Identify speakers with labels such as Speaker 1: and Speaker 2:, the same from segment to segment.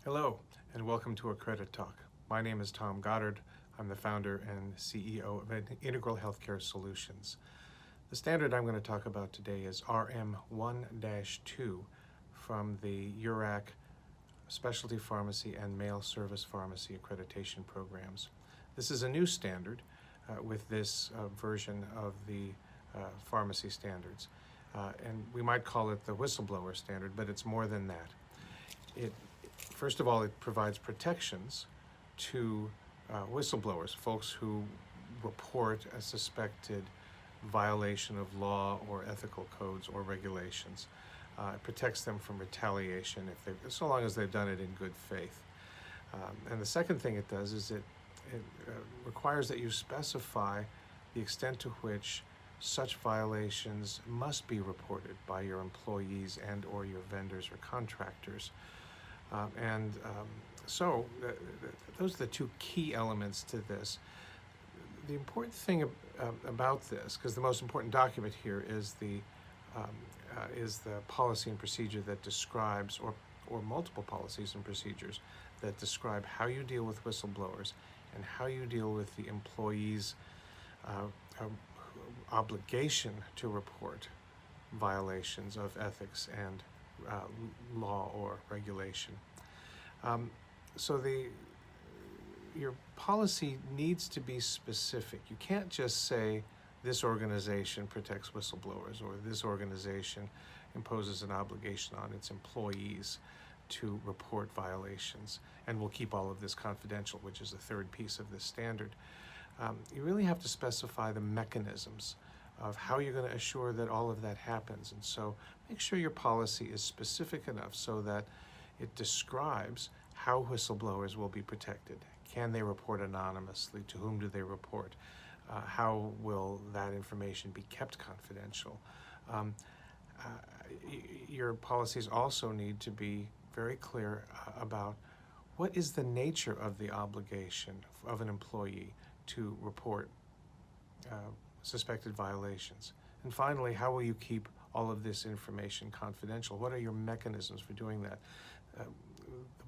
Speaker 1: Hello, and welcome to AccrediTalk. My name is Tom Goddard. I'm the founder and CEO of Integral Healthcare Solutions. The standard I'm going to talk about today is RM1-2 from the URAC Specialty Pharmacy and Mail Service Pharmacy Accreditation programs. This is a new standard with this version of the pharmacy standards. And we might call it the whistleblower standard, but it's more than that. First of all, it provides protections to whistleblowers, folks who report a suspected violation of law or ethical codes or regulations. It protects them from retaliation so long as they've done it in good faith. And the second thing it does is it requires that you specify the extent to which such violations must be reported by your employees and or your vendors or contractors. So those are the two key elements to this. The important thing about this, because the most important document here is the policy and procedure that describes, or multiple policies and procedures that describe how you deal with whistleblowers and how you deal with the employees' obligation to report violations of ethics and law or regulation. So your policy needs to be specific. You can't just say this organization protects whistleblowers or this organization imposes an obligation on its employees to report violations and will keep all of this confidential, which is the third piece of this standard. You really have to specify the mechanisms of how you're going to assure that all of that happens. And so make sure your policy is specific enough so that it describes how whistleblowers will be protected. Can they report anonymously? To whom do they report? How will that information be kept confidential? Your policies also need to be very clear about what is the nature of the obligation of an employee to report suspected violations. And finally, how will you keep all of this information confidential? What are your mechanisms for doing that?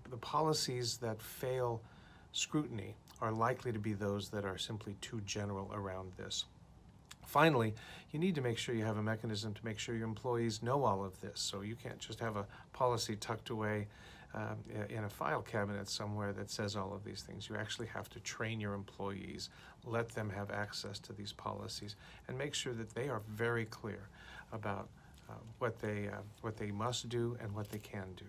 Speaker 1: The policies that fail scrutiny are likely to be those that are simply too general around this. Finally, you need to make sure you have a mechanism to make sure your employees know all of this. So you can't just have a policy tucked away in a file cabinet somewhere that says all of these things. You actually have to train your employees, let them have access to these policies, and make sure that they are very clear about what they must do and what they can do.